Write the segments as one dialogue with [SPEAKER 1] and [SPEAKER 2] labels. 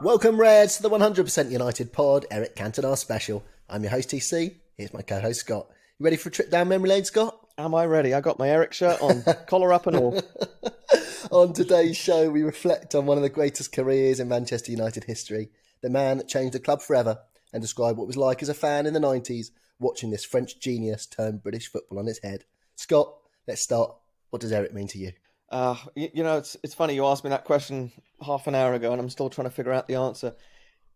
[SPEAKER 1] Welcome, Reds, to the 100% United pod, Eric Cantona Special. I'm your host, TC. Here's my co-host, Scott. You ready for a trip down memory lane, Scott?
[SPEAKER 2] Am I ready? I got my Eric shirt on, collar up and all.
[SPEAKER 1] On today's show, we reflect on one of the greatest careers in Manchester United history, the man that changed the club forever, and describe what it was like as a fan in the 90s, watching this French genius turn British football on its head. Scott, let's start. What does Eric mean to you?
[SPEAKER 2] It's funny you asked me that question half an hour ago and I'm still trying to figure out the answer.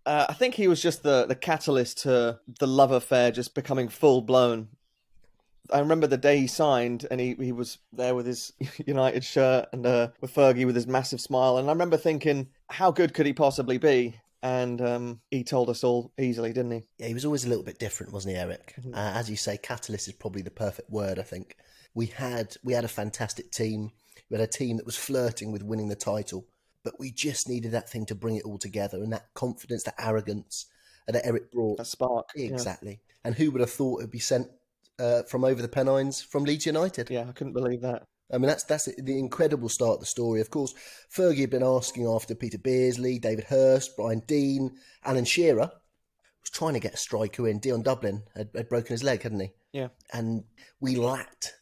[SPEAKER 2] I think he was just the catalyst to the love affair just becoming full-blown. I remember the day he signed and he was there with his United shirt and with Fergie with his massive smile. And I remember thinking, how good could he possibly be? And he told us all easily, didn't he?
[SPEAKER 1] Yeah, he was always a little bit different, wasn't he, Eric? Mm-hmm. As you say, catalyst is probably the perfect word, I think. We had a fantastic team. We had a team that was flirting with winning the title, but we just needed that thing to bring it all together, and that confidence, that arrogance that Eric brought.
[SPEAKER 2] That spark.
[SPEAKER 1] Exactly. Yeah. And who would have thought it would be sent from over the Pennines from Leeds United?
[SPEAKER 2] Yeah, I couldn't believe that.
[SPEAKER 1] I mean, that's the incredible start of the story. Of course, Fergie had been asking after Peter Beardsley, David Hurst, Brian Deane, Alan Shearer. Was trying to get a striker in. Dion Dublin had broken his leg, hadn't he?
[SPEAKER 2] Yeah.
[SPEAKER 1] And we lacked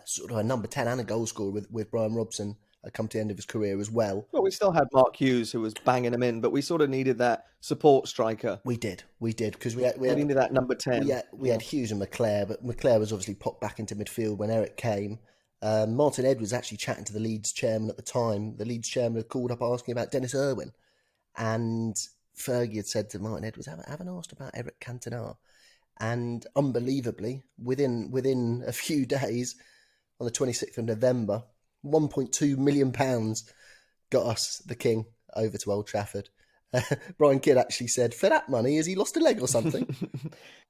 [SPEAKER 1] sort of a number 10 and a goal scorer with Brian Robson come to the end of his career as well.
[SPEAKER 2] Well, we still had Mark Hughes who was banging him in, but we sort of needed that support striker.
[SPEAKER 1] We did, because we
[SPEAKER 2] needed that number 10.
[SPEAKER 1] We had Hughes and McClare, but McClare was obviously popped back into midfield when Eric came. Martin Edwards actually chatting to the Leeds chairman at the time. The Leeds chairman had called up asking about Dennis Irwin, and Fergie had said to Martin Edwards, haven't asked about Eric Cantona. And unbelievably, within a few days, on the 26th of November, £1.2 million got us, the King, over to Old Trafford. Brian Kidd actually said, for that money, has he lost a leg or something?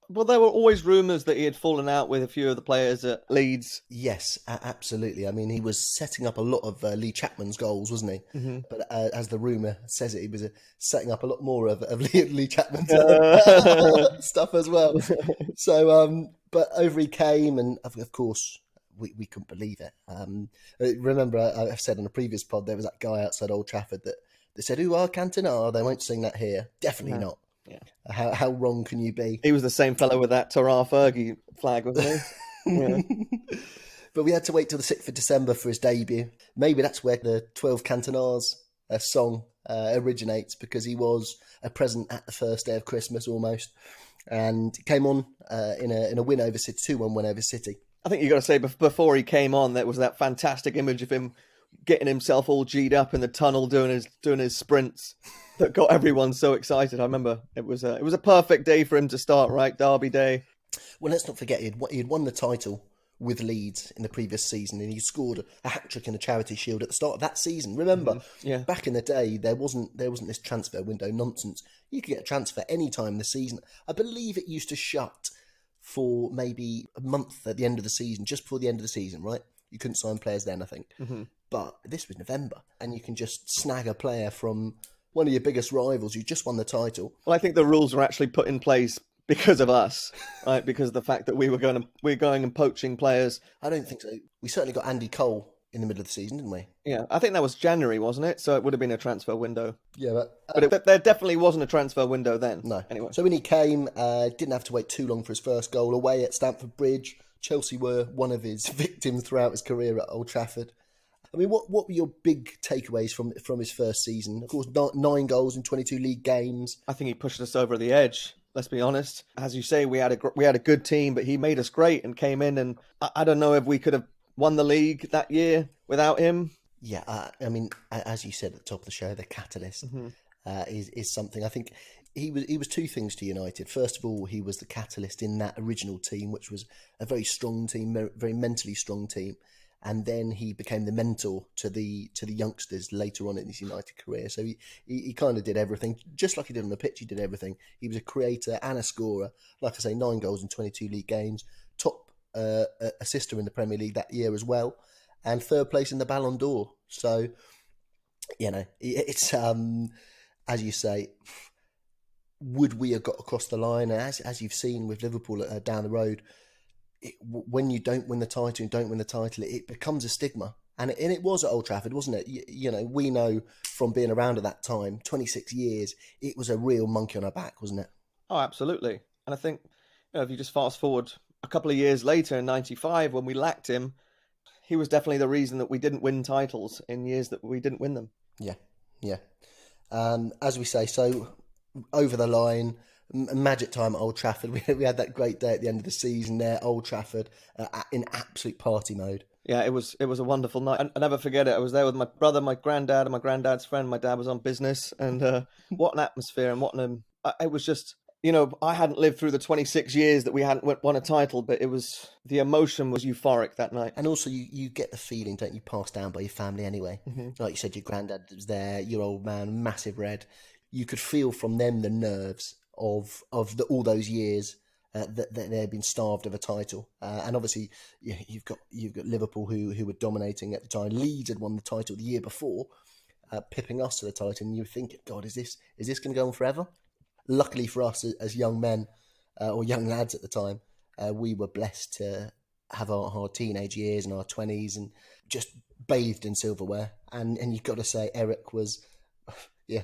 [SPEAKER 2] Well, there were always rumours that he had fallen out with a few of the players at Leeds.
[SPEAKER 1] Yes, absolutely. I mean, he was setting up a lot of Lee Chapman's goals, wasn't he? Mm-hmm. But as the rumour says it, he was setting up a lot more of Lee Chapman's stuff as well. So, but over he came, and of course, we couldn't believe it. Remember, I've said on a previous pod, there was that guy outside Old Trafford that said, "Who are Cantona? They won't sing that here." Definitely not. Yeah. How wrong can you be?
[SPEAKER 2] He was the same fellow with that Tara Fergie flag, wasn't he? Yeah.
[SPEAKER 1] But we had to wait till the 6th of December for his debut. Maybe that's where the 12 Cantonas song originates, because he was a present at the first day of Christmas almost. And he came on in a win over City, 2-1 win over City.
[SPEAKER 2] I think you got to say, before he came on, there was that fantastic image of him getting himself all G'd up in the tunnel doing his sprints that got everyone so excited. I remember it was a perfect day for him to start, right? Derby day.
[SPEAKER 1] Well, let's not forget he'd won the title with Leeds in the previous season, and he scored a hat-trick in the Charity Shield at the start of that season. Remember, back in the day, there wasn't this transfer window nonsense. You could get a transfer any time in the season. I believe it used to shut for maybe a month at the end of the season, just before the end of the season, right? You couldn't sign players then, I think. Mm-hmm. But this was November, and you can just snag a player from one of your biggest rivals who just won the title.
[SPEAKER 2] Well, I think the rules were actually put in place because of us, right? Because of the fact that we're going and poaching players.
[SPEAKER 1] I don't think so. We certainly got Andy Cole in the middle of the season, didn't we?
[SPEAKER 2] Yeah, I think that was January, wasn't it? So it would have been a transfer window.
[SPEAKER 1] Yeah,
[SPEAKER 2] but there definitely wasn't a transfer window then.
[SPEAKER 1] No.
[SPEAKER 2] Anyway.
[SPEAKER 1] So when he came, didn't have to wait too long for his first goal away at Stamford Bridge. Chelsea were one of his victims throughout his career at Old Trafford. I mean, what were your big takeaways from his first season? Of course, 9 goals in 22 league games.
[SPEAKER 2] I think he pushed us over the edge. Let's be honest. As you say, we had a good team, but he made us great and came in. And I don't know if we could have won the league that year without him.
[SPEAKER 1] Yeah, I mean, as you said at the top of the show, the catalyst is something. I think he was two things to United. First of all, he was the catalyst in that original team, which was a very strong team, very mentally strong team. And then he became the mentor to the youngsters later on in his United career. So he kind of did everything, just like he did on the pitch. He did everything. He was a creator and a scorer. Like I say, 9 goals in 22 league games, top assister in the Premier League that year as well, and 3rd place in the Ballon d'Or. So, you know, it's as you say, would we have got across the line? As you've seen with Liverpool down the road, when you don't win the title, it becomes a stigma. And it was at Old Trafford, wasn't it? We know from being around at that time, 26 years, it was a real monkey on our back, wasn't it?
[SPEAKER 2] Oh, absolutely. And I think, if you just fast forward a couple of years later in '95, when we lacked him, he was definitely the reason that we didn't win titles in years that we didn't win them.
[SPEAKER 1] Yeah, yeah. As we say, so over the line, magic time at Old Trafford. We had that great day at the end of the season there, Old Trafford, in absolute party mode.
[SPEAKER 2] Yeah, it was a wonderful night. I never forget it. I was there with my brother, my granddad, and my granddad's friend. My dad was on business, and what an atmosphere, and it was just, I hadn't lived through the 26 years that we hadn't won a title, but the emotion was euphoric that night.
[SPEAKER 1] And also you get the feeling, don't you, passed down by your family anyway. Mm-hmm. Like you said, your granddad was there, your old man, massive red. You could feel from them the nerves of all those years that they'd been starved of a title. And obviously, you've got Liverpool who were dominating at the time. Leeds had won the title the year before, pipping us to the title. And you think, God, is this going to go on forever? Luckily for us as young men or young lads at the time, we were blessed to have our teenage years and our 20s and just bathed in silverware. And you've got to say, Eric was,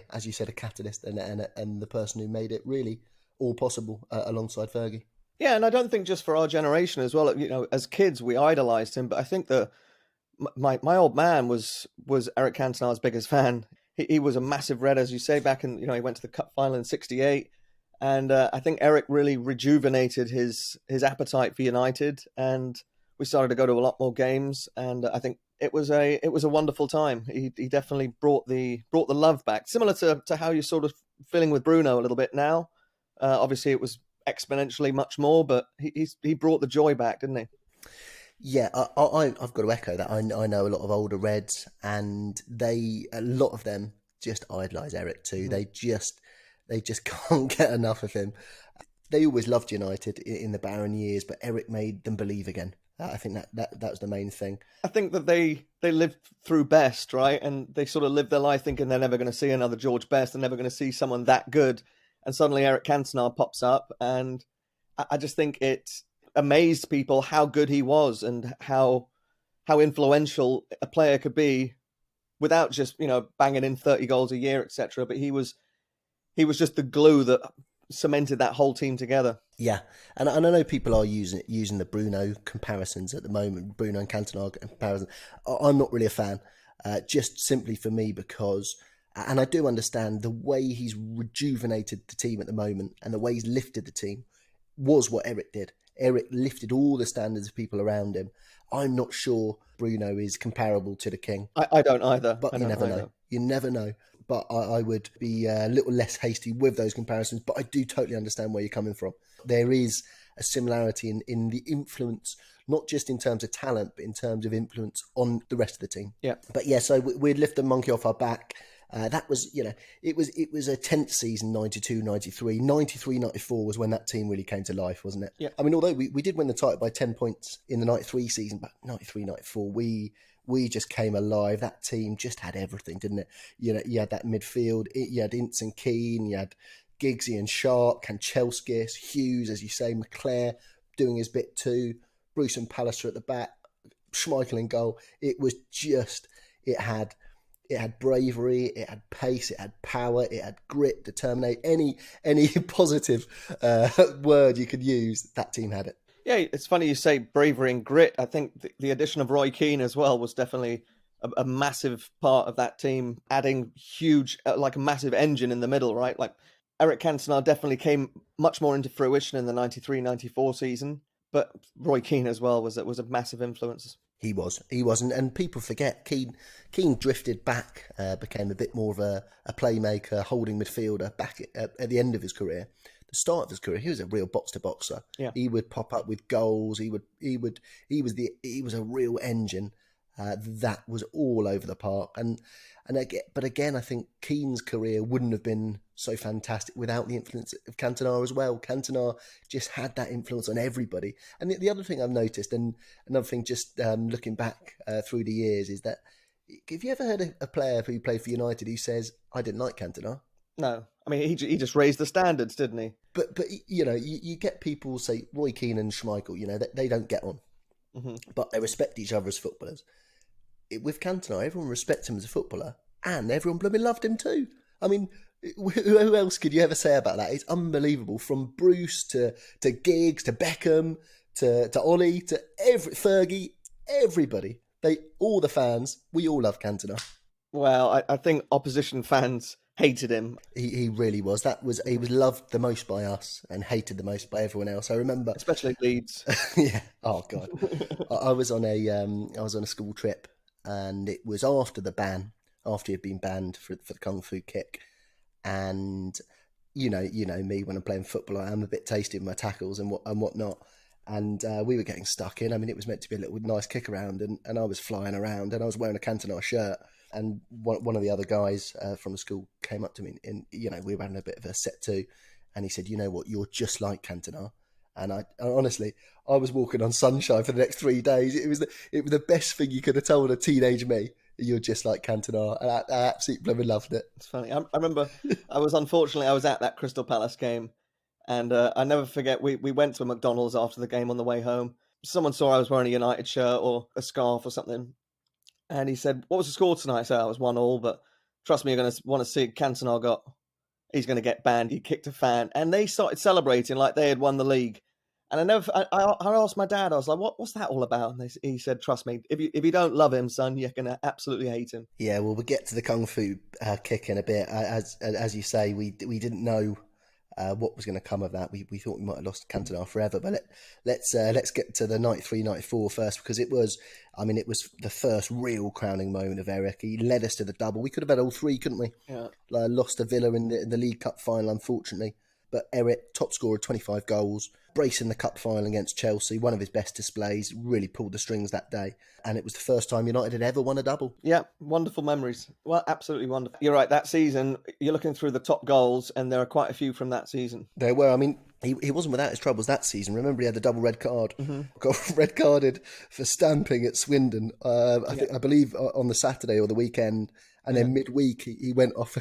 [SPEAKER 1] as you said, a catalyst and the person who made it really all possible alongside Fergie.
[SPEAKER 2] Yeah, and I don't think just for our generation as well. As kids, we idolised him, but I think that my old man was Eric Cantona's biggest fan. He was a massive red, as you say, back in, he went to the cup final in '68. And I think Eric really rejuvenated his appetite for United. And we started to go to a lot more games. And I think it was a wonderful time. He definitely brought the love back. Similar to how you're sort of feeling with Bruno a little bit now. Obviously, it was exponentially much more, but he brought the joy back, didn't he?
[SPEAKER 1] Yeah, I've got to echo that. I know a lot of older Reds, and a lot of them just idolise Eric too. Mm. They just can't get enough of him. They always loved United in the barren years, but Eric made them believe again. I think that was the main thing.
[SPEAKER 2] I think that they lived through Best, right? And they sort of lived their life thinking they're never going to see another George Best. They're never going to see someone that good. And suddenly Eric Cantona pops up, and I just think it amazed people how good he was and how influential a player could be without just, banging in 30 goals a year, etc. But he was just the glue that cemented that whole team together.
[SPEAKER 1] Yeah, and I know people are using the Bruno comparisons at the moment, Bruno and Cantona comparison. I'm not really a fan, just simply for me because, and I do understand the way he's rejuvenated the team at the moment and the way he's lifted the team was what Eric did. Eric lifted all the standards of people around him. I'm not sure Bruno is comparable to the King.
[SPEAKER 2] I don't either.
[SPEAKER 1] But you never know. You never know. But I would be a little less hasty with those comparisons. But I do totally understand where you're coming from. There is a similarity in the influence, not just in terms of talent, but in terms of influence on the rest of the team.
[SPEAKER 2] Yeah.
[SPEAKER 1] But yeah, so we'd lift the monkey off our back. That was, it was a tense season, 92, 93. 93, 94 was when that team really came to life, wasn't it?
[SPEAKER 2] Yeah.
[SPEAKER 1] I mean, although we did win the title by 10 points in the 93 season, but 93, 94, we just came alive. That team just had everything, didn't it? You had that midfield. You had Ince and Keane. You had Giggsy and Sharp, Kanchelskis, Hughes, as you say, McClare doing his bit too, Bruce and Pallister at the back, Schmeichel in goal. It was just, it had bravery, it had pace, it had power, it had grit, determination, any positive word you could use, that team had it.
[SPEAKER 2] Yeah, it's funny you say bravery and grit. I think the addition of Roy Keane as well was definitely a massive part of that team, adding huge, like a massive engine in the middle, right? Like Eric Cantona definitely came much more into fruition in the 93-94 season, but Roy Keane as well was a massive influence.
[SPEAKER 1] He was, and people forget Keane drifted back, became a bit more of a playmaker, holding midfielder back at the end of his career. The start of his career, he was a real box to boxer.
[SPEAKER 2] Yeah.
[SPEAKER 1] He would pop up with goals. He was a real engine that was all over the park. But again, I think Keane's career wouldn't have been so fantastic without the influence of Cantona as well. Cantona just had that influence on everybody. And the other thing I've noticed, and another thing just looking back through the years, is that have you ever heard a player who played for United who says, I didn't like Cantona?
[SPEAKER 2] No. I mean, he just raised the standards, didn't he?
[SPEAKER 1] But you get people say Roy Keane and Schmeichel, they don't get on. Mm-hmm. But they respect each other as footballers. with Cantona, everyone respects him as a footballer, and everyone blooming loved him too. I mean, who else could you ever say about that? It's unbelievable. From Bruce to Giggs to Beckham to Ollie to Fergie, everybody. All the fans, we all love Cantona.
[SPEAKER 2] Well, I think opposition fans hated him.
[SPEAKER 1] He really was. He was loved the most by us and hated the most by everyone else. I remember,
[SPEAKER 2] especially Leeds.
[SPEAKER 1] Yeah. Oh God. I was on a school trip, and it was after the ban, after he'd been banned for the kung fu kick, and you know me, when I'm playing football, I am a bit tasty with my tackles and whatnot. And we were getting stuck in. I mean, it was meant to be a little nice kick around, and I was flying around, and I was wearing a Cantona shirt. And one of the other guys from the school came up to me, and we were having a bit of a set too, and he said, "You know what? You're just like Cantona." And I honestly, I was walking on sunshine for the next 3 days. It was the best thing you could have told a teenage me. You're just like Cantona, and I absolutely blooming loved it.
[SPEAKER 2] It's funny. I remember I was at that Crystal Palace game, and I never forget. We went to a McDonald's after the game on the way home. Someone saw I was wearing a United shirt or a scarf or something. And he said, "What was the score tonight?" I said, "I was 1-1, but trust me, you're going to want to see Cantona he's going to get banned. He kicked a fan." And they started celebrating like they had won the league. And I asked my dad, I was like, what's that all about? And he said, "Trust me, if you don't love him, son, you're going to absolutely hate him."
[SPEAKER 1] Yeah, well, we'll get to the kung fu kick in a bit. As you say, we didn't know what was going to come of that. We thought we might have lost Cantona forever, but let's get to the 93-94 first, because it was the first real crowning moment of Eric. He led us to the double. We could have had all three, couldn't we?
[SPEAKER 2] Yeah.
[SPEAKER 1] Lost to Villa in the League Cup final, unfortunately. But Eric, top scorer, 25 goals, bracing the cup final against Chelsea, one of his best displays, really pulled the strings that day. And it was the first time United had ever won a double.
[SPEAKER 2] Yeah, wonderful memories. Well, absolutely wonderful. You're right, that season, you're looking through the top goals, and there are quite a few from that season.
[SPEAKER 1] There were. I mean, he wasn't without his troubles that season. Remember, he had the double red card.
[SPEAKER 2] Mm-hmm.
[SPEAKER 1] Got red carded for stamping at Swindon, I believe on the Saturday or the weekend. And then midweek, he went off.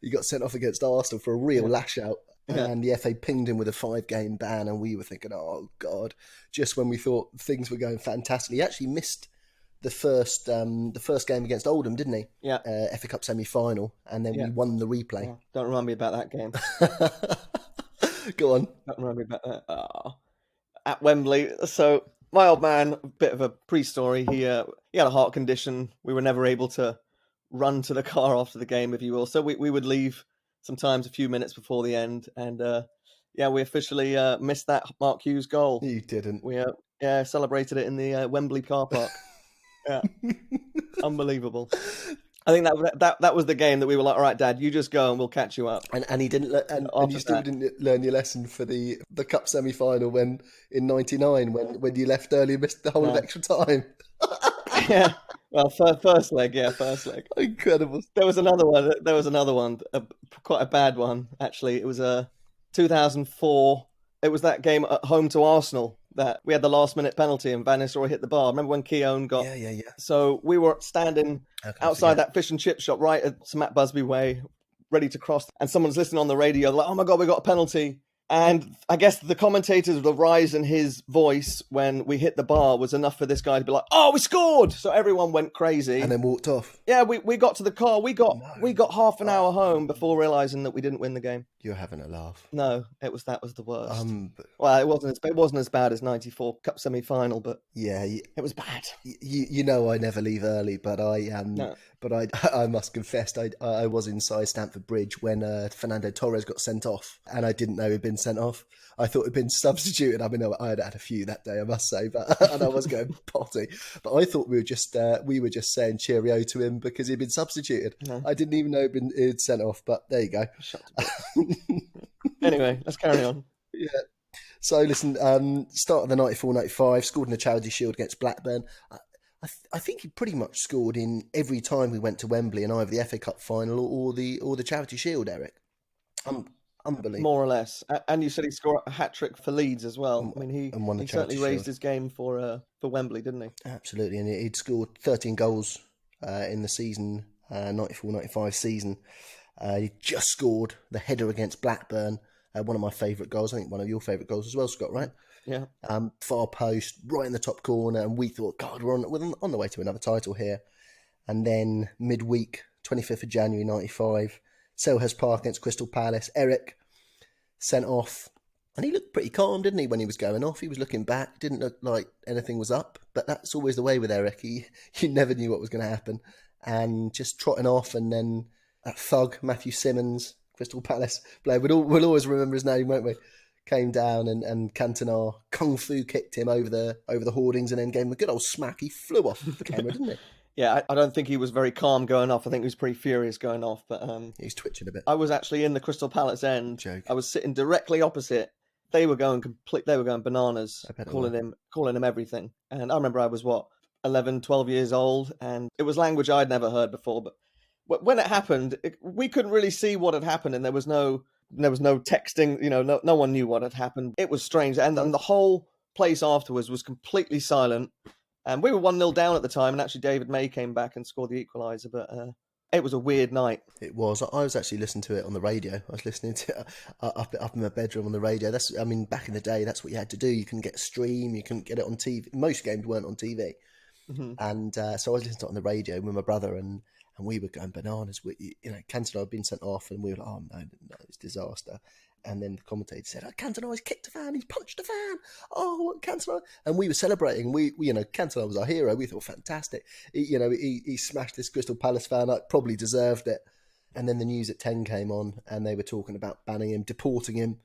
[SPEAKER 1] He got sent off against Arsenal for a real lash out. Yeah. And the FA pinged him with a 5-game ban, and we were thinking, oh God, just when we thought things were going fantastically. He actually missed the first game against Oldham, didn't he?
[SPEAKER 2] Yeah.
[SPEAKER 1] FA Cup semi-final, and then we won the replay.
[SPEAKER 2] Oh, don't remind me about that game.
[SPEAKER 1] Go on.
[SPEAKER 2] Don't remind me about that. Oh. At Wembley. So my old man, a bit of a pre-story. He had a heart condition. We were never able to run to the car after the game, if you will. So we would leave sometimes a few minutes before the end, and we officially missed that Mark Hughes goal.
[SPEAKER 1] You didn't.
[SPEAKER 2] We celebrated it in the Wembley car park. Yeah, unbelievable. I think that was the game that we were like, all right, Dad, you just go and we'll catch you up.
[SPEAKER 1] And he didn't, and you still didn't learn your lesson for the cup semi final when in ¡99 when you left early and missed the whole of extra time.
[SPEAKER 2] Yeah. Well, first leg.
[SPEAKER 1] Incredible.
[SPEAKER 2] There was another one, quite a bad one, actually. It was 2004. It was that game at home to Arsenal that we had the last-minute penalty and Van Nistelrooy hit the bar. Remember when Keown got...
[SPEAKER 1] Yeah.
[SPEAKER 2] So we were standing outside that fish and chip shop right at St Matt Busby Way, ready to cross, and someone's listening on the radio like, oh my God, we got a penalty. And I guess the commentators, the rise in his voice when we hit the bar was enough for this guy to be like, oh, we scored! So everyone went crazy.
[SPEAKER 1] And then walked off.
[SPEAKER 2] Yeah, we got to the car. We got half an hour home before realising that we didn't win the game.
[SPEAKER 1] You're having a laugh.
[SPEAKER 2] No, that was the worst. Well, it wasn't as bad as '94 Cup semi-final, but
[SPEAKER 1] yeah,
[SPEAKER 2] it was bad.
[SPEAKER 1] You know, I never leave early, but I must confess, I was inside Stamford Bridge when Fernando Torres got sent off, and I didn't know he'd been sent off. I thought he'd been substituted. I mean, I had a few that day, I must say, and I was going potty. But I thought we were just saying cheerio to him because he'd been substituted. No. I didn't even know he'd sent off. But there you go.
[SPEAKER 2] Anyway, let's carry on.
[SPEAKER 1] Yeah. So listen, start of the 94-95, scored in the Charity Shield against Blackburn. I think he pretty much scored in every time we went to Wembley in either the FA Cup final or the Charity Shield, Eric. Unbelievable.
[SPEAKER 2] More or less. And you said he scored a hat-trick for Leeds as well. I mean, he certainly raised his game for Wembley, didn't he?
[SPEAKER 1] Absolutely, and he'd scored 13 goals in the season, 94-95 season. He just scored the header against Blackburn, one of my favourite goals. I think one of your favourite goals as well, Scott, right?
[SPEAKER 2] Yeah.
[SPEAKER 1] Far post, right in the top corner, and we thought, God, we're on the way to another title here. And then midweek, 25th of January 95, Selhurst Park against Crystal Palace. Eric sent off. And he looked pretty calm, didn't he, when he was going off? He was looking back, didn't look like anything was up. But that's always the way with Eric. You never knew what was going to happen. And just trotting off, and then that thug, Matthew Simmons, Crystal Palace player, we'll always remember his name, won't we? Came down and Cantona kung fu kicked him over the hoardings and then gave him a good old smack. He flew off the camera, didn't he?
[SPEAKER 2] Yeah, I don't think he was very calm going off. I think he was pretty furious going off. But
[SPEAKER 1] he's twitching a bit.
[SPEAKER 2] I was actually in the Crystal Palace end.
[SPEAKER 1] Joke.
[SPEAKER 2] I was sitting directly opposite. They were going bananas, calling him everything. And I remember I was 11, 12 years old, and it was language I'd never heard before. But when it happened, we couldn't really see what had happened, and there was no texting. No one knew what had happened. It was strange, and the whole place afterwards was completely silent. And we were 1-0 down at the time, and actually David May came back and scored the equaliser. But it was a weird night.
[SPEAKER 1] It was. I was actually listening to it on the radio. I was listening to it up in my bedroom on the radio. Back in the day, that's what you had to do. You couldn't get a stream. You couldn't get it on TV. Most games weren't on TV. Mm-hmm. And so I was listening to it on the radio with my brother, and we were going bananas. Cantona had been sent off, and we were like, oh, no, it's disaster. And then the commentator said, oh, Cantona, he's kicked a fan, he's punched a fan. Oh, Cantona. And we were celebrating. Cantona was our hero. We thought, fantastic. He smashed this Crystal Palace fan up, probably deserved it. And then the news at 10 came on, and they were talking about banning him, deporting him,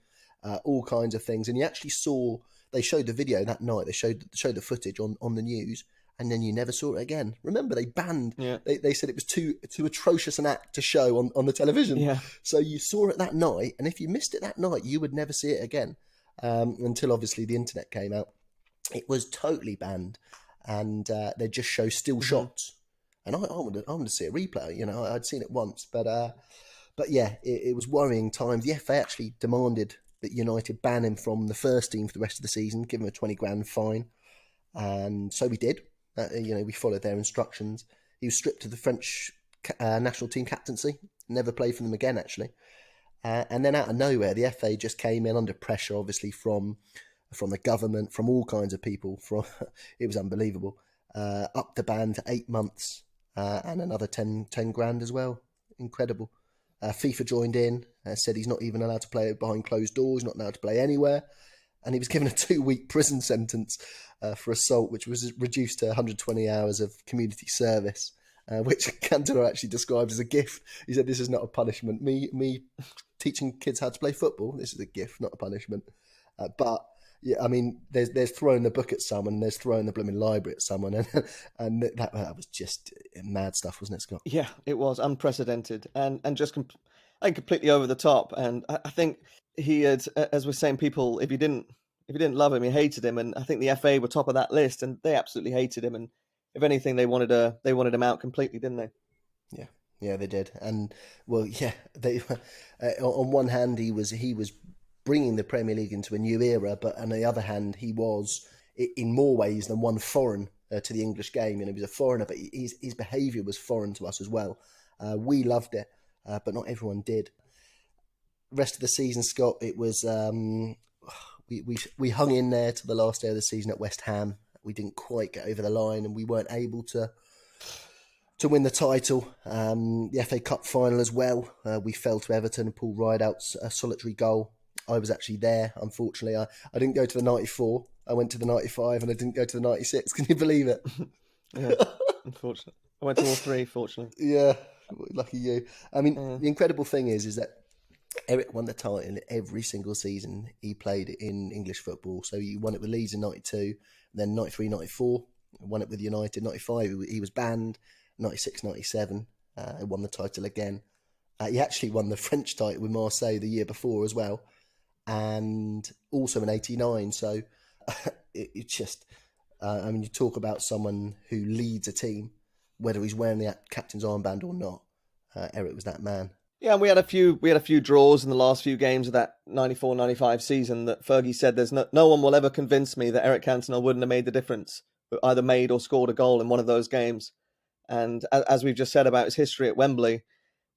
[SPEAKER 1] all kinds of things. And you actually saw, they showed the video that night, they showed the footage on the news, and then you never saw it again. Remember, they banned. Yeah. They said it was too atrocious an act to show on the television. Yeah. So you saw it that night, and if you missed it that night, you would never see it again until obviously the internet came out. It was totally banned, and they just show still shots. And I wanted to see a replay. I'd seen it once, but yeah, it was worrying times. The FA actually demanded that United ban him from the first team for the rest of the season, give him a 20 grand fine, and so we did. We followed their instructions. He was stripped of the French national team captaincy, never played for them again, actually. And then out of nowhere, the FA just came in under pressure, obviously, from the government, from all kinds of people. It was unbelievable. Up the ban to 8 months and another 10 grand as well. Incredible. FIFA joined in, said he's not even allowed to play behind closed doors, not allowed to play anywhere. And he was given a 2-week prison sentence for assault, which was reduced to 120 hours of community service, which Cantona actually described as a gift. He said, this is not a punishment. Me teaching kids how to play football, this is a gift, not a punishment. But, yeah, I mean, there's throwing the book at someone, and there's throwing the blooming library at someone. And that was just mad stuff, wasn't it, Scott?
[SPEAKER 2] Yeah, it was unprecedented and just completely over the top. And I think he had, as we're saying, people, if you didn't love him, you hated him, and I think the FA were top of that list, and they absolutely hated him. And if anything, they wanted him out completely, didn't they?
[SPEAKER 1] Yeah, they did. And well, yeah, they on one hand he was bringing the Premier League into a new era, but on the other hand, he was in more ways than one foreign to the English game. He was a foreigner, but his behaviour was foreign to us as well. We loved it, but not everyone did. Rest of the season, Scott, it was we hung in there to the last day of the season at West Ham. We didn't quite get over the line, and we weren't able to win the title. The FA Cup final as well. We fell to Everton and Paul Rideout's a solitary goal. I was actually there, unfortunately. I didn't go to the 94. I went to the 95, and I didn't go to the 96. Can you believe it?
[SPEAKER 2] Yeah, unfortunately. I went to all three, fortunately.
[SPEAKER 1] Yeah, lucky you. I mean, The incredible thing is that Eric won the title every single season he played in English football. So he won it with Leeds in 92, then 93, 94, won it with United. 95, he was banned. 96, 97, he won the title again. He actually won the French title with Marseille the year before as well, and also in 89. So it's just, you talk about someone who leads a team, whether he's wearing the captain's armband or not. Eric was that man.
[SPEAKER 2] Yeah, and we had a few draws in the last few games of that 94-95 season that Fergie said there's no one will ever convince me that Eric Cantona wouldn't have made the difference, either made or scored a goal in one of those games. And as we've just said about his history at Wembley,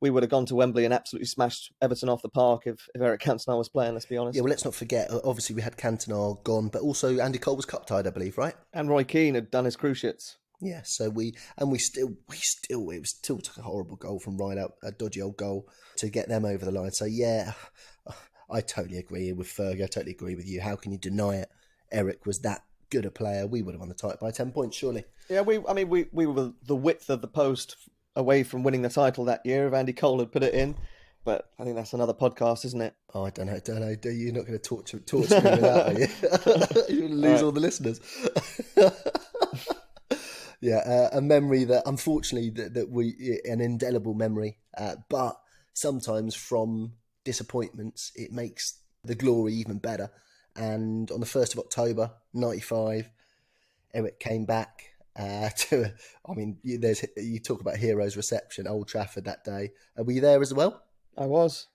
[SPEAKER 2] we would have gone to Wembley and absolutely smashed Everton off the park if Eric Cantona was playing, let's be honest.
[SPEAKER 1] Yeah, well, let's not forget, obviously we had Cantona gone, but also Andy Cole was cup-tied, I believe, right?
[SPEAKER 2] And Roy Keane had done his cruciates.
[SPEAKER 1] Yeah, so we still it was still took a horrible goal from right out, a dodgy old goal to get them over the line. So yeah, I totally agree with Fergie. I totally agree with you. How can you deny it? Eric was that good a player. We would have won the title by 10 points, surely.
[SPEAKER 2] Yeah, we were the width of the post away from winning the title that year if Andy Cole had put it in. But I think that's another podcast, isn't it?
[SPEAKER 1] Oh, I don't know. You're not going to talk to me with that, are you? You're going to lose all the listeners. Yeah, a memory that, unfortunately, that we an indelible memory. But sometimes from disappointments, it makes the glory even better. And on the 1st of October, 95, Eric came back to. I mean, you talk about heroes' reception, Old Trafford that day. Were you there as well?
[SPEAKER 2] I was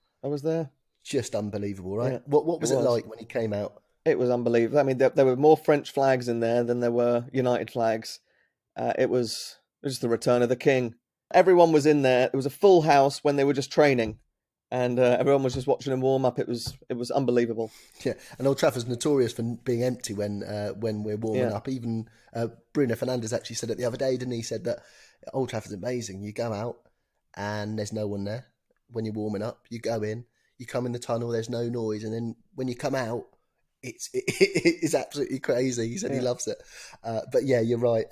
[SPEAKER 2] there.
[SPEAKER 1] Just unbelievable, right?
[SPEAKER 2] Yeah,
[SPEAKER 1] what was it like when he came out?
[SPEAKER 2] It was unbelievable. I mean, there were more French flags in there than there were United flags. It was just the return of the king. Everyone was in there. It was a full house when they were just training, and everyone was just watching him warm up. It was unbelievable.
[SPEAKER 1] Yeah, and Old Trafford's notorious for being empty when we're warming up. Even Bruno Fernandes actually said it the other day, didn't he? He said that Old Trafford's amazing. You go out and there's no one there when you're warming up. You go in, you come in the tunnel, there's no noise, and then when you come out, it's absolutely crazy. He said he loves it. But yeah, you're right.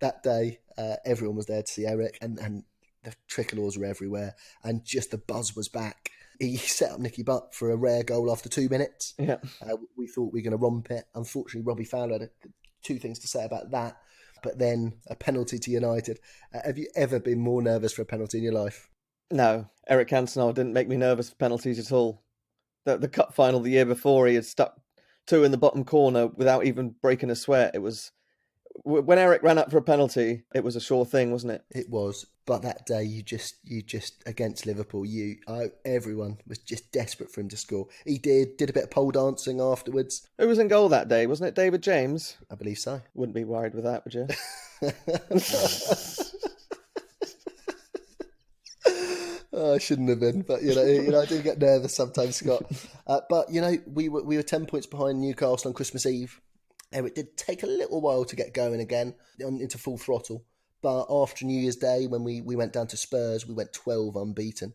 [SPEAKER 1] That day, everyone was there to see Eric, and the tricolours were everywhere, and just the buzz was back. He set up Nicky Butt for a rare goal after 2 minutes.
[SPEAKER 2] Yeah,
[SPEAKER 1] we thought we were going to romp it. Unfortunately, Robbie Fowler had two things to say about that. But then a penalty to United. Have you ever been more nervous for a penalty in your life?
[SPEAKER 2] No, Eric Cantona didn't make me nervous for penalties at all. The cup final the year before, he had stuck two in the bottom corner without even breaking a sweat. It was when Eric ran up for a penalty, it was a sure thing, wasn't it?
[SPEAKER 1] It was. But that day, you just against Liverpool, everyone was just desperate for him to score. He did a bit of pole dancing afterwards.
[SPEAKER 2] Who was in goal that day? Wasn't it David James?
[SPEAKER 1] I believe so.
[SPEAKER 2] Wouldn't be worried with that, would you?
[SPEAKER 1] Oh, I shouldn't have been, but I do get nervous sometimes, Scott. But we were 10 points behind Newcastle on Christmas Eve. It did take a little while to get going again into full throttle. But after New Year's Day, when we went down to Spurs, we went 12 unbeaten.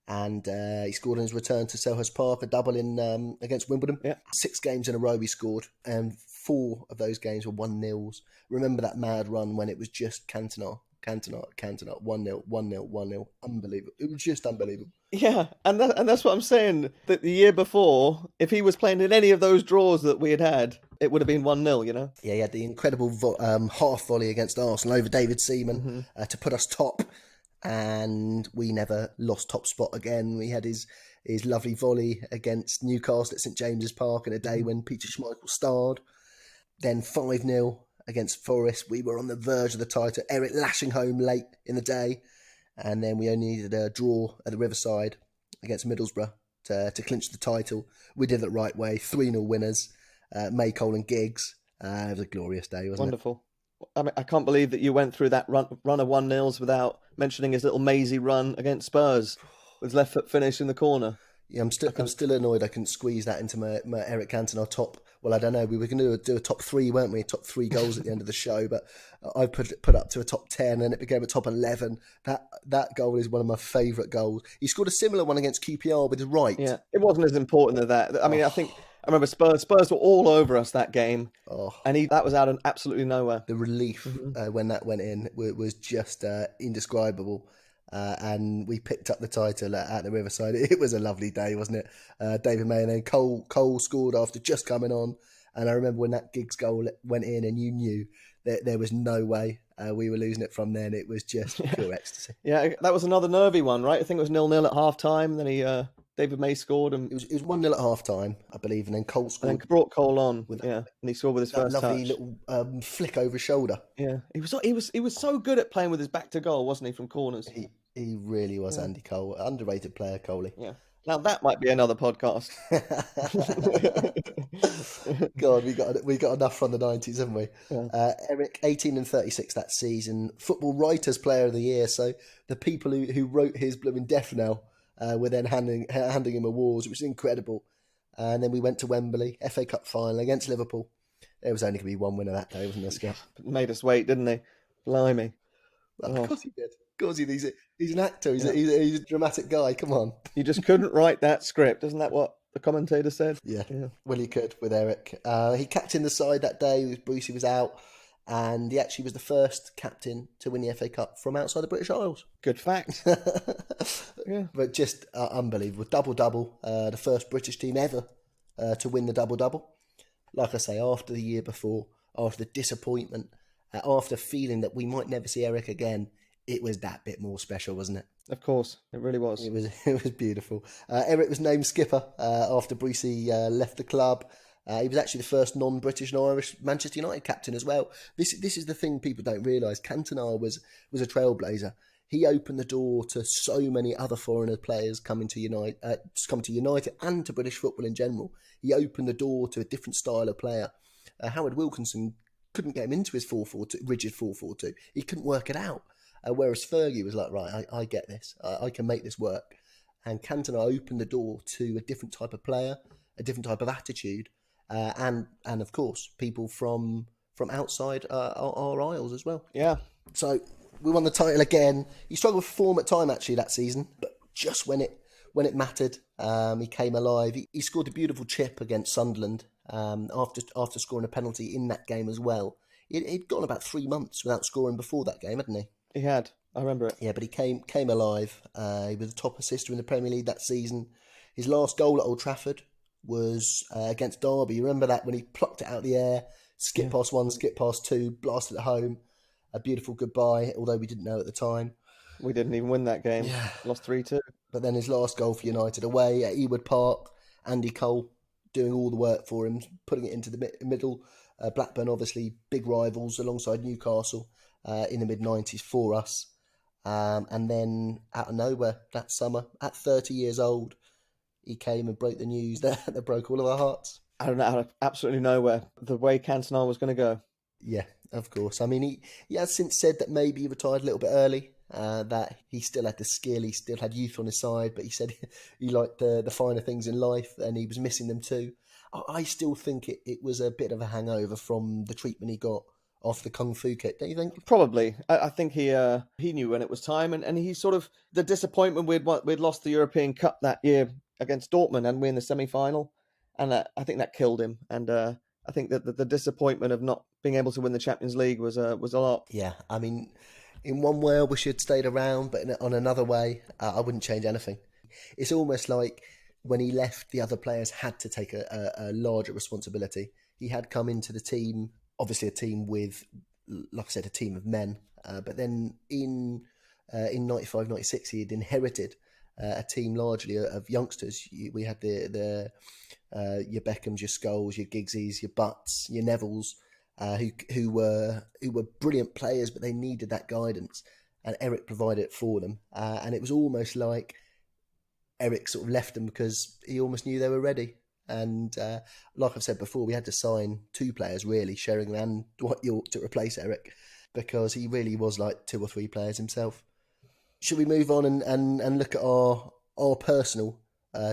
[SPEAKER 1] And he scored on his return to Selhurst Park, a double in against Wimbledon.
[SPEAKER 2] Yeah.
[SPEAKER 1] 6 games in a row he scored, and 4 of those games were 1-0s. Remember that mad run when it was just Cantona, 1-0, 1-0, 1-0. Unbelievable. It was just unbelievable.
[SPEAKER 2] Yeah, and that's what I'm saying. That the year before, if he was playing in any of those draws that we had, it would have been 1-0,
[SPEAKER 1] Yeah, he had the incredible half volley against Arsenal over David Seaman to put us top, and we never lost top spot again. We had his lovely volley against Newcastle at St James's Park in a day when Peter Schmeichel starred. Then 5-0 against Forest. We were on the verge of the title. Eric lashing home late in the day. And then we only needed a draw at the Riverside against Middlesbrough to clinch the title. We did it the right way. 3-0 winners. May, Cole and Giggs. It was a glorious day, wasn't
[SPEAKER 2] Wonderful. I mean, I can't believe that you went through that run of 1-0s without mentioning his little mazy run against Spurs with left foot finish in the corner.
[SPEAKER 1] Yeah, I'm still annoyed I couldn't squeeze that into my Eric Cantona top. Well, I don't know. We were going to do a top 3, weren't we? Top 3 goals at the end of the show, but I put up to a top 10, and it became a top 11. That goal is one of my favourite goals. He scored a similar one against QPR with his right.
[SPEAKER 2] Yeah, it wasn't as important as that. I mean, I remember Spurs were all over us that game, and that was out of absolutely nowhere.
[SPEAKER 1] The relief when that went in was just indescribable. And we picked up the title at the Riverside. It was a lovely day, wasn't it? David May, and then Cole scored after just coming on. And I remember when that Giggs goal went in, and you knew that there was no way we were losing it from then. It was just pure ecstasy.
[SPEAKER 2] Yeah, that was another nervy one, right? I think it was 0-0 at half time. Then David May scored, and
[SPEAKER 1] it was 1-0 at half time, I believe, and then Cole scored.
[SPEAKER 2] And then brought Cole on, and he scored with his first
[SPEAKER 1] lovely
[SPEAKER 2] touch.
[SPEAKER 1] Little flick over his shoulder.
[SPEAKER 2] Yeah, he was so good at playing with his back to goal, wasn't he? From corners,
[SPEAKER 1] he really was. Andy Cole, underrated player, Coley.
[SPEAKER 2] Yeah. Now that might be another podcast.
[SPEAKER 1] God, we got enough from the 90s, haven't we?
[SPEAKER 2] Yeah.
[SPEAKER 1] Eric, 18 and 36 that season, Football Writers Player of the Year. So the people who wrote his blooming death knell were then handing him awards, which was incredible. And then we went to Wembley, FA Cup final against Liverpool. There was only going to be one winner that day, wasn't there, Scott?
[SPEAKER 2] Made us wait, didn't he? Blimey.
[SPEAKER 1] Well, of
[SPEAKER 2] Oh,
[SPEAKER 1] course he did. Of course he did. He's an actor.
[SPEAKER 2] yeah.
[SPEAKER 1] He's a dramatic guy. Come on.
[SPEAKER 2] You just couldn't write that script. Isn't that what the commentator said?
[SPEAKER 1] Yeah,
[SPEAKER 2] Yeah.
[SPEAKER 1] well, he could with Eric. He captained the side that day. Brucey was out, and he actually was the first captain to win the FA Cup from outside the British Isles.
[SPEAKER 2] Good fact. Yeah.
[SPEAKER 1] But just unbelievable. Double-double. The first British team ever to win the double-double. Like I say, after the year before, after the disappointment, after feeling that we might never see Eric again, it was that bit more special, wasn't it?
[SPEAKER 2] Of course, it really was.
[SPEAKER 1] It was beautiful. Eric was named skipper after Brucey left the club. He was actually the first non-British and Irish Manchester United captain as well. This is the thing people don't realise. Cantona was a trailblazer. He opened the door to so many other foreigner players coming to United and to British football in general. He opened the door to a different style of player. Howard Wilkinson couldn't get him into his 4-4-2, rigid 4-4-2. He couldn't work it out. Whereas Fergie was like, right, I get this. I can make this work. And Cantona opened the door to a different type of player, a different type of attitude, and of course, people from outside our isles as well.
[SPEAKER 2] Yeah.
[SPEAKER 1] So we won the title again. He struggled with form at time actually that season, but just when it mattered, he came alive. He scored a beautiful chip against Sunderland after scoring a penalty in that game as well. He'd gone about 3 months without scoring before that game, hadn't he?
[SPEAKER 2] He had. I remember it.
[SPEAKER 1] Yeah, but he came alive. He was the top assister in the Premier League that season. His last goal at Old Trafford was against Derby. You remember that when he plucked it out of the air, skip past one, skip past two, blasted it home. A beautiful goodbye, although we didn't know at the time.
[SPEAKER 2] We didn't even win that game.
[SPEAKER 1] Yeah.
[SPEAKER 2] Lost 3-2.
[SPEAKER 1] But then his last goal for United away at Ewood Park, Andy Cole doing all the work for him, putting it into the middle. Blackburn, obviously, big rivals alongside Newcastle in the mid-90s for us. And then out of nowhere that summer, at 30 years old, he came and broke the news that broke all of our hearts.
[SPEAKER 2] I don't know, out of absolutely nowhere, the way Cantona was going to go.
[SPEAKER 1] Yeah, of course. I mean, he has since said that maybe he retired a little bit early, that he still had the skill, he still had youth on his side, but he said he liked the finer things in life and he was missing them too. I still think it was a bit of a hangover from the treatment he got after the Kung Fu kick, don't you think?
[SPEAKER 2] Probably. I think he knew when it was time, and he sort of, the disappointment we'd lost the European Cup that year against Dortmund and we in the semi-final, and I think that killed him. And I think that the disappointment of not being able to win the Champions League was a lot.
[SPEAKER 1] Yeah, I mean, in one way I wish he'd stayed around, but on another way I wouldn't change anything. It's almost like when he left, the other players had to take a larger responsibility. He had come into the team, obviously a team with, like I said, a team of men, but then in 95, 96 he had inherited a team largely of youngsters. We had your Beckhams, your Scholes, your Giggsies, your Butts, your Nevilles, who were brilliant players, but they needed that guidance, and Eric provided it for them. And it was almost like Eric sort of left them because he almost knew they were ready. And like I've said before, we had to sign 2 players really, Sheringham and Dwight York, to replace Eric, because he really was like 2 or 3 players himself. Should we move on and look at our personal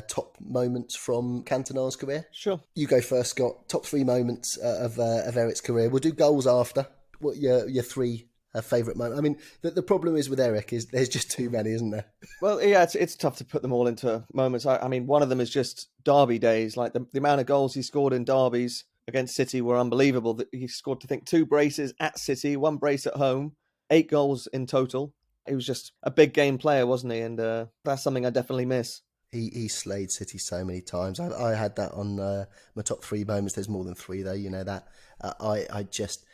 [SPEAKER 1] top moments from Cantona's career?
[SPEAKER 2] Sure.
[SPEAKER 1] You go first, Scott. Top 3 moments of Eric's career. We'll do goals after. What your 3 favourite moments? I mean, the problem is with Eric is there's just too many, isn't there?
[SPEAKER 2] Well, yeah, it's tough to put them all into moments. I mean, one of them is just Derby days. Like the amount of goals he scored in derbies against City were unbelievable. That he scored, I think, 2 braces at City, 1 brace at home, 8 goals in total. He was just a big game player, wasn't he? And that's something I definitely miss.
[SPEAKER 1] He slayed City so many times. I had that on my top 3 moments. There's more than 3 though, you know that. I just,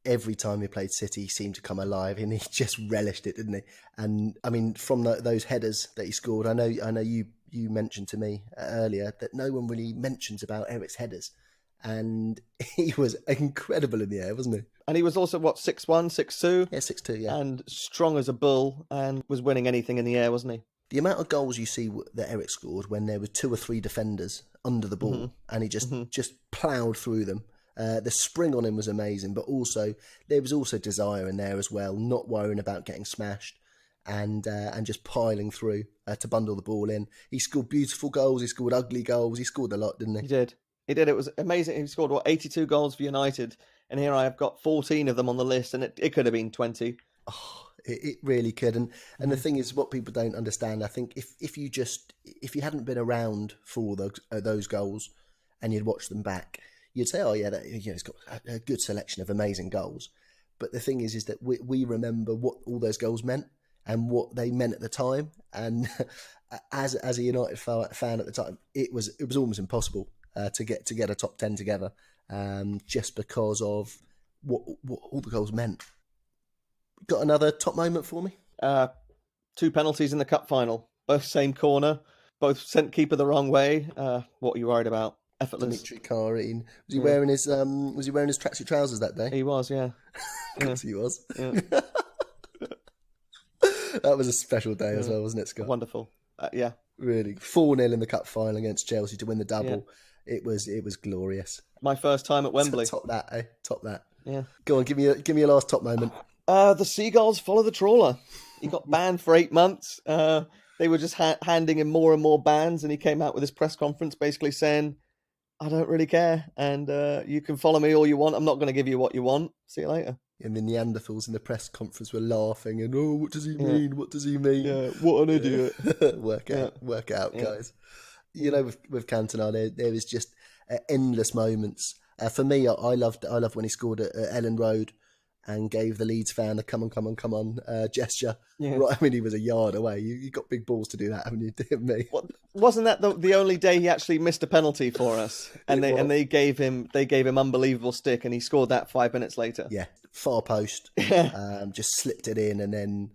[SPEAKER 1] every time he played City, he seemed to come alive, and he just relished it, didn't he? And I mean, from those headers that he scored, I know you mentioned to me earlier that no one really mentions about Eric's headers, and he was incredible in the air, wasn't he?
[SPEAKER 2] And he was also, 6'1", 6'2"?
[SPEAKER 1] Yeah, 6'2", yeah.
[SPEAKER 2] And strong as a bull, and was winning anything in the air, wasn't he?
[SPEAKER 1] The amount of goals you see that Eric scored when there were 2 or 3 defenders under the ball, and he just ploughed through them. The spring on him was amazing, but also there was also desire in there as well, not worrying about getting smashed, and just piling through to bundle the ball in. He scored beautiful goals, he scored ugly goals, he scored a lot, didn't he?
[SPEAKER 2] He did. It was amazing. He scored 82 goals for United, And here I have got 14 of them on the list, and it could have been 20.
[SPEAKER 1] Oh, it really could. And the thing is, what people don't understand, I think if you hadn't been around for those goals and you'd watched them back, you'd say, oh yeah, it's got a good selection of amazing goals. But the thing is that we remember what all those goals meant and what they meant at the time. And as a United fan at the time, it was almost impossible to get a top 10 together, just because of what all the goals meant. Got another top moment for me?
[SPEAKER 2] 2 penalties in the cup final, both same corner, both sent keeper the wrong way. What are you worried about? Effortless.
[SPEAKER 1] Dimitri Karin. Was he wearing his tracksuit trousers that day?
[SPEAKER 2] He was, yeah.
[SPEAKER 1] Of course he was.
[SPEAKER 2] Yeah.
[SPEAKER 1] That was a special day as well, wasn't it, Scott?
[SPEAKER 2] Wonderful. Yeah.
[SPEAKER 1] Really. 4-0 in the cup final against Chelsea to win the double. Yeah. It was glorious.
[SPEAKER 2] My first time at Wembley.
[SPEAKER 1] Top that, eh? Top that.
[SPEAKER 2] Yeah.
[SPEAKER 1] Go on, give me your last top moment.
[SPEAKER 2] The seagulls follow the trawler. He got banned for 8 months. They were just handing him more and more bans, and he came out with his press conference basically saying, I don't really care, and you can follow me all you want. I'm not going to give you what you want. See you later.
[SPEAKER 1] And the Neanderthals in the press conference were laughing and, what does he mean? Yeah. What does he mean?
[SPEAKER 2] Yeah, what an idiot.
[SPEAKER 1] Work out, guys. You know, with Cantona, there was just endless moments. For me, I loved when he scored at Ellen Road and gave the Leeds fan a come on gesture. Yeah. Right, I mean, he was a yard away. You got big balls to do that, haven't you? Didn't me?
[SPEAKER 2] Wasn't that the only day he actually missed a penalty for us? And they gave him unbelievable stick, and he scored that 5 minutes later.
[SPEAKER 1] Yeah, far post. Just slipped it in, and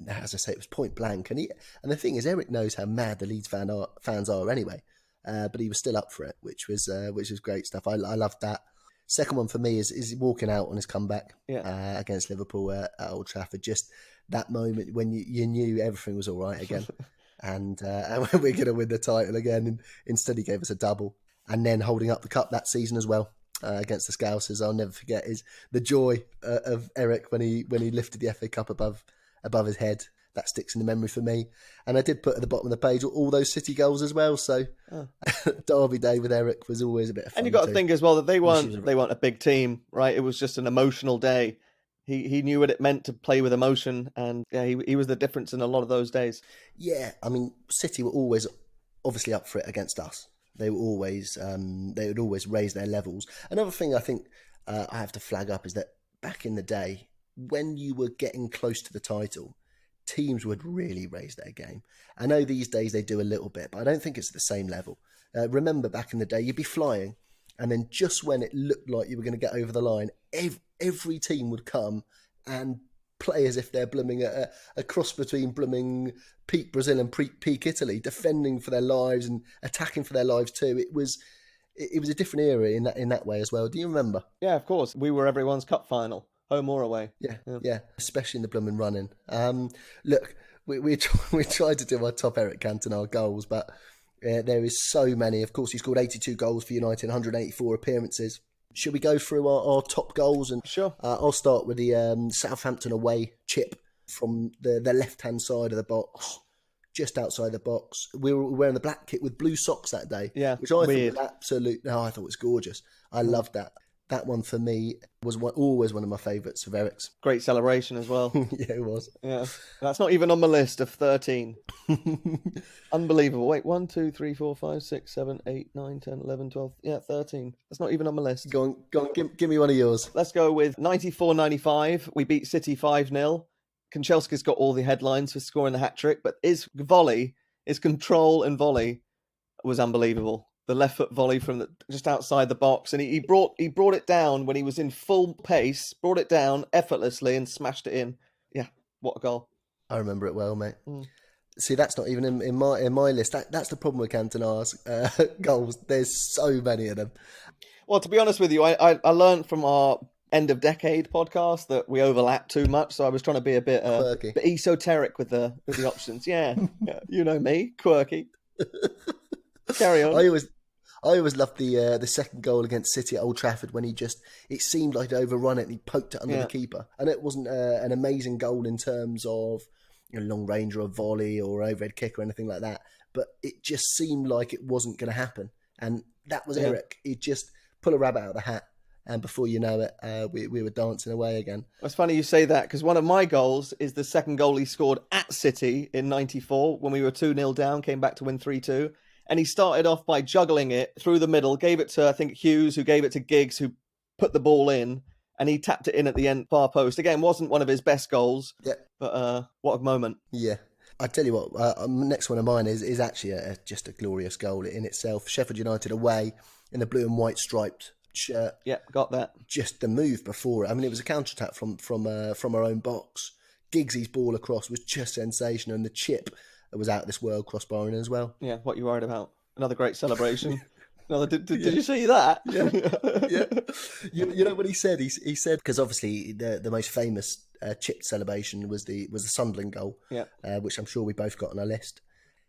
[SPEAKER 1] as I say, it was point blank. And the thing is, Eric knows how mad the Leeds fans are anyway. But he was still up for it, which was great stuff. I loved that. Second one for me is walking out on his comeback against Liverpool at Old Trafford. Just that moment when you knew everything was all right again, and we're going to win the title again. And instead, he gave us a double, and then holding up the cup that season as well against the Scousers. I'll never forget the joy of Eric when he lifted the FA Cup above his head. That sticks in the memory for me. And I did put at the bottom of the page all those City goals as well. So Derby Day with Eric was always a bit of fun.
[SPEAKER 2] And you've got to think as well that they weren't a big team, right? It was just an emotional day. He knew what it meant to play with emotion, and he was the difference in a lot of those days.
[SPEAKER 1] Yeah, I mean, City were always obviously up for it against us. They were always they would always raise their levels. Another thing I think I have to flag up is that back in the day, when you were getting close to the title, teams would really raise their game. I know these days they do a little bit, but I don't think it's at the same level. Remember back in the day, you'd be flying, and then just when it looked like you were going to get over the line, every team would come and play as if they're blooming a cross between blooming peak Brazil and peak Italy, defending for their lives and attacking for their lives too. It was a different era in that way as well. Do you remember?
[SPEAKER 2] Yeah, of course. We were everyone's cup final. Home or away.
[SPEAKER 1] Yeah, especially in the blooming running. Look, we tried to do our top Eric Cantona goals, but there is so many. Of course, he scored 82 goals for United, 184 appearances. Should we go through our top goals? And
[SPEAKER 2] sure.
[SPEAKER 1] I'll start with the Southampton away chip from the left-hand side of the box, just outside the box. We were wearing the black kit with blue socks that day, which I thought was I thought it was gorgeous. I loved that. That one for me was always one of my favourites of Eric's.
[SPEAKER 2] Great celebration as well.
[SPEAKER 1] Yeah, it was.
[SPEAKER 2] Yeah, that's not even on my list of 13. Unbelievable. Wait, 1, 2, 3, 4, 5, 6, 7, 8, 9, 10, 11, 12. Yeah, 13. That's not even on my list.
[SPEAKER 1] Go on, give me one of yours.
[SPEAKER 2] Let's go with 94-95. We beat City 5-0. Kanchelski's got all the headlines for scoring the hat-trick, but his control and volley was unbelievable. The left foot volley from just outside the box, and he brought it down when he was in full pace, brought it down effortlessly and smashed it in. Yeah, what a goal!
[SPEAKER 1] I remember it well, mate. See, that's not even in my list. That's the problem with Cantona's goals. There's so many of them.
[SPEAKER 2] Well, to be honest with you, I learned from our end of decade podcast that we overlap too much, so I was trying to be a bit esoteric with the options. Yeah, you know me, quirky. Carry on.
[SPEAKER 1] I always loved the second goal against City at Old Trafford when it seemed like he'd overrun it and he poked it under the keeper. And it wasn't an amazing goal in terms of long range or a volley or overhead kick or anything like that. But it just seemed like it wasn't going to happen. And that was Eric. He'd just pull a rabbit out of the hat and before you know it, we were dancing away again.
[SPEAKER 2] It's funny you say that, because one of my goals is the second goal he scored at City in '94 when we were 2-0 down, came back to win 3-2. And he started off by juggling it through the middle, gave it to, I think, Hughes, who gave it to Giggs, who put the ball in, and he tapped it in at the end, far post. Again, wasn't one of his best goals, but what a moment.
[SPEAKER 1] Yeah. I tell you what, next one of mine is actually just a glorious goal in itself. Sheffield United away in the blue and white striped shirt.
[SPEAKER 2] Yeah, got that.
[SPEAKER 1] Just the move before it. I mean, it was a counter-attack from our own box. Giggsy's ball across was just sensational, and the chip was out of this world, crossbarring as well.
[SPEAKER 2] Yeah, what you worried about? Another great celebration. Did you see that?
[SPEAKER 1] Yeah. You know what he said? He said, because obviously the most famous chip celebration was the Sunderland goal, which I'm sure we both got on our list.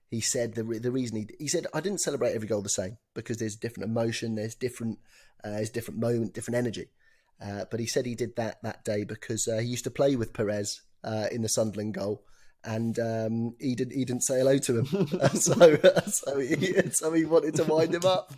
[SPEAKER 1] He said the reason he said, I didn't celebrate every goal the same, because there's different emotion, there's different moment, different energy. But he said he did that day because he used to play with Perez in the Sunderland goal. And he didn't say hello to him, so he wanted to wind him up,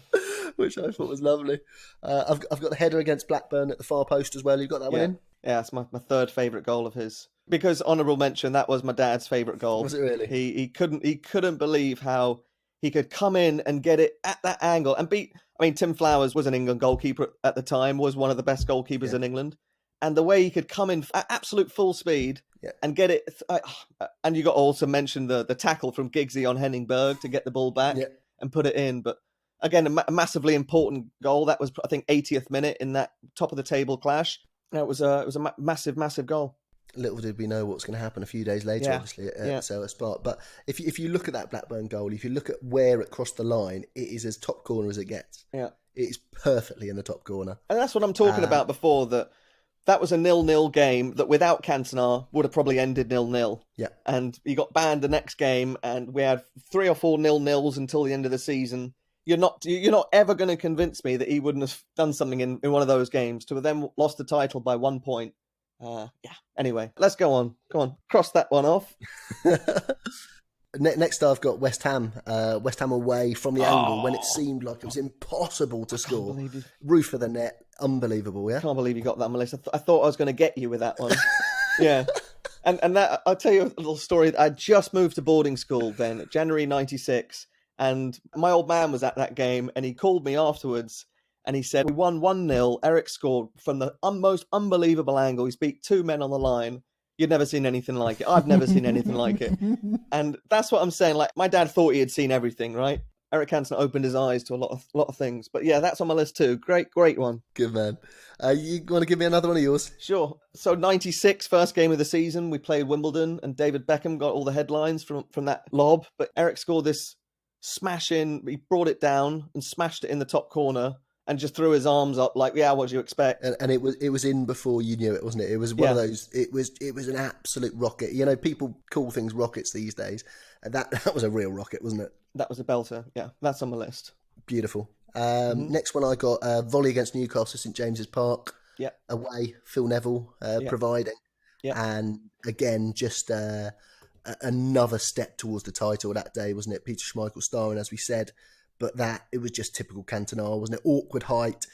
[SPEAKER 1] which I thought was lovely. I've got the header against Blackburn at the far post as well. You got that one in?
[SPEAKER 2] Yeah, it's my third favourite goal of his. Because honourable mention, that was my dad's favourite goal.
[SPEAKER 1] Was it really?
[SPEAKER 2] He couldn't believe how he could come in and get it at that angle and beat. I mean, Tim Flowers was an England goalkeeper at the time, was one of the best goalkeepers in England. And the way he could come in at absolute full speed and get it. And you got to also mention the tackle from Giggsy on Henning Berg to get the ball back and put it in. But again, a massively important goal. That was, I think, 80th minute in that top of the table clash. It was a massive goal.
[SPEAKER 1] Little did we know what's going to happen a few days later, obviously, at Selhurst Park. But if you look at that Blackburn goal, if you look at where it crossed the line, it is as top corner as it gets.
[SPEAKER 2] Yeah.
[SPEAKER 1] It is perfectly in the top corner.
[SPEAKER 2] And that's what I'm talking about before, that was a 0-0 game that without Cantona would have probably ended 0-0.
[SPEAKER 1] Yeah.
[SPEAKER 2] And he got banned the next game, and we had 3 or 4 0-0s until the end of the season. You're not ever going to convince me that he wouldn't have done something in one of those games to have then lost the title by 1 point. Anyway, let's go on. Go on. Cross that one off.
[SPEAKER 1] Next, I've got West Ham. West Ham away from the angle when it seemed like it was impossible to score. Roof of the net. Unbelievable, yeah?
[SPEAKER 2] I can't believe you got that on my list. I thought I was going to get you with that one. Yeah. And that, I'll tell you a little story. I just moved to boarding school then, January 96. And my old man was at that game, and he called me afterwards. And he said, we won 1-0. Eric scored from the most unbelievable angle. He's beat 2 men on the line. You'd never seen anything like it. I've never seen anything like it. And that's what I'm saying. Like, my dad thought he had seen everything, right? Eric Cantona opened his eyes to a lot of things. But yeah, that's on my list too. Great one.
[SPEAKER 1] Good man. You want to give me another one of yours?
[SPEAKER 2] Sure. So 96, first game of the season, we played Wimbledon, and David Beckham got all the headlines from that lob. But Eric scored this smash in. He brought it down and smashed it in the top corner. And just threw his arms up like, what do you expect?
[SPEAKER 1] And it was in before you knew it, wasn't it? It was one of those. It was an absolute rocket. You know, people call things rockets these days. And that was a real rocket, wasn't it?
[SPEAKER 2] That was a belter. Yeah, that's on my list.
[SPEAKER 1] Beautiful. Next one I got volley against Newcastle, St James's Park.
[SPEAKER 2] Yeah.
[SPEAKER 1] Away, Phil Neville providing. Yeah. And again, just another step towards the title that day, wasn't it? Peter Schmeichel starring, as we said. But it was just typical Cantona, wasn't it? Awkward height.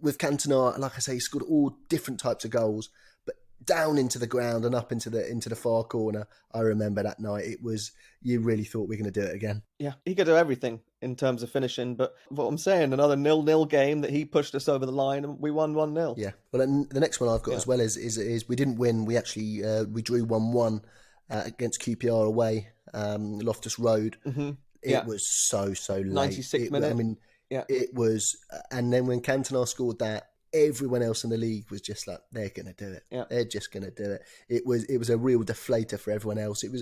[SPEAKER 1] With Cantona, like I say, he scored all different types of goals, but down into the ground and up into the far corner. I remember that night. It was, you really thought we were going to do it again.
[SPEAKER 2] Yeah, he could do everything in terms of finishing. But what I'm saying, another 0-0 game that he pushed us over the line, and we won 1-0.
[SPEAKER 1] Yeah. Well, and the next one I've got as well is we didn't win. We actually we drew 1-1 against QPR away, Loftus Road. Mm-hmm. It was so late.
[SPEAKER 2] 96 minutes.
[SPEAKER 1] I mean, it was. And then when Cantona scored that, everyone else in the league was just like, they're going to do it. Yeah. They're just going to do it. It was a real deflator for everyone else. It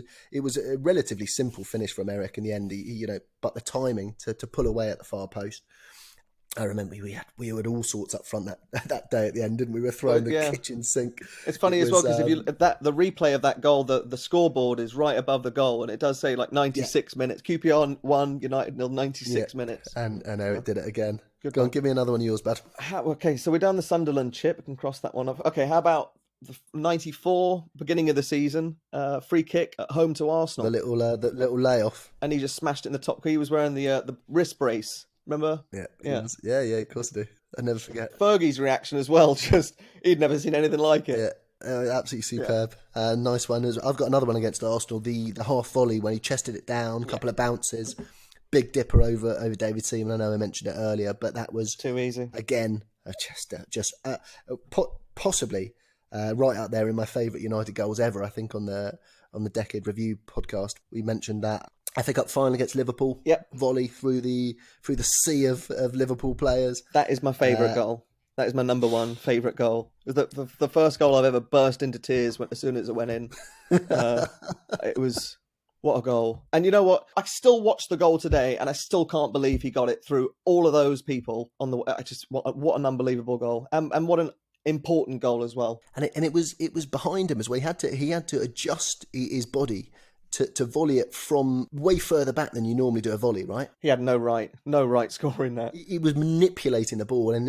[SPEAKER 1] was a relatively simple finish from Eric in the end. But the timing to pull away at the far post. I remember we had all sorts up front that day at the end, didn't we? We were throwing the kitchen sink.
[SPEAKER 2] It's funny as well because if you the replay of that goal, the scoreboard is right above the goal, and it does say like 96 minutes. QPR 1, United 0, 96 minutes.
[SPEAKER 1] And Eric did it again. Go on, give me another one of yours, bud.
[SPEAKER 2] Okay, so we're down the Sunderland chip. We can cross that one off. Okay, how about the 94 beginning of the season free kick at home to Arsenal?
[SPEAKER 1] The little layoff,
[SPEAKER 2] and he just smashed it in the top. He was wearing the wrist brace. Remember?
[SPEAKER 1] Yeah. Of course I do. I never forget.
[SPEAKER 2] Fergie's reaction as well, just he'd never seen anything like it.
[SPEAKER 1] Yeah, absolutely superb. Nice one. I've got another one against Arsenal, the half volley when he chested it down, a couple of bounces, big dipper over David Seaman. I know I mentioned it earlier, but that was
[SPEAKER 2] too easy.
[SPEAKER 1] Again, possibly right out there in my favourite United goals ever. I think on the Decade Review podcast we mentioned that. I think up final against Liverpool. Volley through the sea of Liverpool players.
[SPEAKER 2] That is my favourite goal. That is my number one favourite goal. It was the first goal I've ever burst into tears as soon as it went in. It was, what a goal. And you know what? I still watch the goal today and I still can't believe he got it through all of those people on the. What an unbelievable goal. And what an important goal as well.
[SPEAKER 1] And it was behind him as well. He had to adjust his body to volley it from way further back than you normally do a volley, right?
[SPEAKER 2] He had no right scoring that.
[SPEAKER 1] He was manipulating the ball and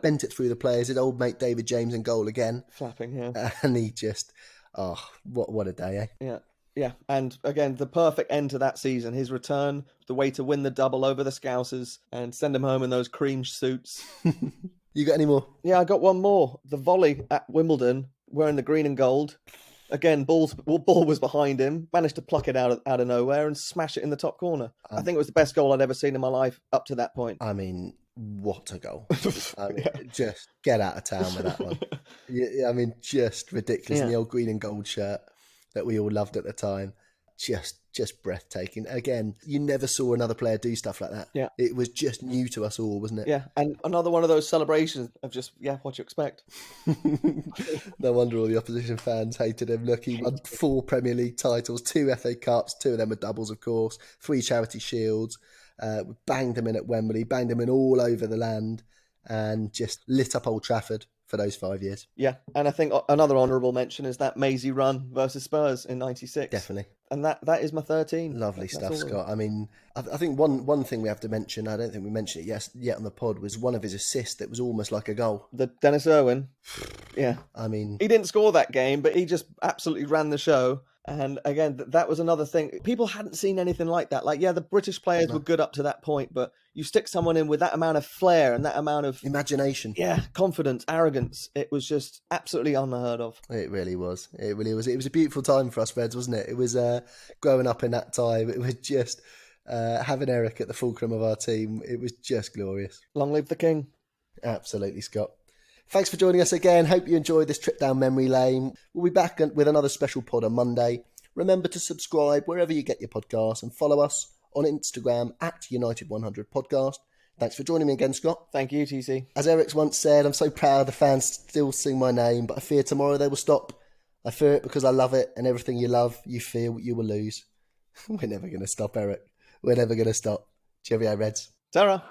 [SPEAKER 1] bent it through the players. His old mate David James in goal again.
[SPEAKER 2] Flapping,
[SPEAKER 1] and he just, what a day, eh?
[SPEAKER 2] Yeah. And again, the perfect end to that season. His return, the way to win the double over the Scousers and send them home in those cream suits.
[SPEAKER 1] You got any more?
[SPEAKER 2] Yeah, I got one more. The volley at Wimbledon, wearing the green and gold. Again, ball was behind him, managed to pluck it out of nowhere and smash it in the top corner. I think it was the best goal I'd ever seen in my life up to that point.
[SPEAKER 1] I mean, what a goal. Just get out of town with that one. I mean, just ridiculous. In the old green and gold shirt that we all loved at the time. Just breathtaking. Again, you never saw another player do stuff like that.
[SPEAKER 2] Yeah.
[SPEAKER 1] It was just new to us all, wasn't it?
[SPEAKER 2] Yeah, and another one of those celebrations of just, what you expect.
[SPEAKER 1] No wonder all the opposition fans hated him. Look, he won 4 Premier League titles, 2 FA Cups, 2 of them were doubles, of course, 3 Charity Shields. Banged him in at Wembley, banged him in all over the land, and just lit up Old Trafford for those 5 years.
[SPEAKER 2] Yeah, and I think another honourable mention is that Maisie run versus Spurs in '96.
[SPEAKER 1] Definitely.
[SPEAKER 2] And that is my 13.
[SPEAKER 1] Lovely stuff, Scott. I mean, I think one thing we have to mention, I don't think we mentioned it yet on the pod, was one of his assists that was almost like a goal.
[SPEAKER 2] The Dennis Irwin. Yeah.
[SPEAKER 1] I mean,
[SPEAKER 2] he didn't score that game, but he just absolutely ran the show. And again, that was another thing. People hadn't seen anything like that. Like, the British players were good up to that point, but you stick someone in with that amount of flair and that amount of
[SPEAKER 1] imagination.
[SPEAKER 2] Yeah, confidence, arrogance. It was just absolutely unheard of.
[SPEAKER 1] It really was. It really was. It was a beautiful time for us Reds, wasn't it? It was growing up in that time. It was just having Eric at the fulcrum of our team. It was just glorious.
[SPEAKER 2] Long live the king.
[SPEAKER 1] Absolutely, Scott. Thanks for joining us again. Hope you enjoyed this trip down memory lane. We'll be back with another special pod on Monday. Remember to subscribe wherever you get your podcasts and follow us on Instagram at United100podcast. Thanks for joining me again, Scott.
[SPEAKER 2] Thank you, TC.
[SPEAKER 1] As Eric's once said, I'm so proud the fans still sing my name, but I fear tomorrow they will stop. I fear it because I love it, and everything you love, you fear you will lose. We're never going to stop, Eric. We're never going to stop. Cheerio, Reds.
[SPEAKER 2] Tara.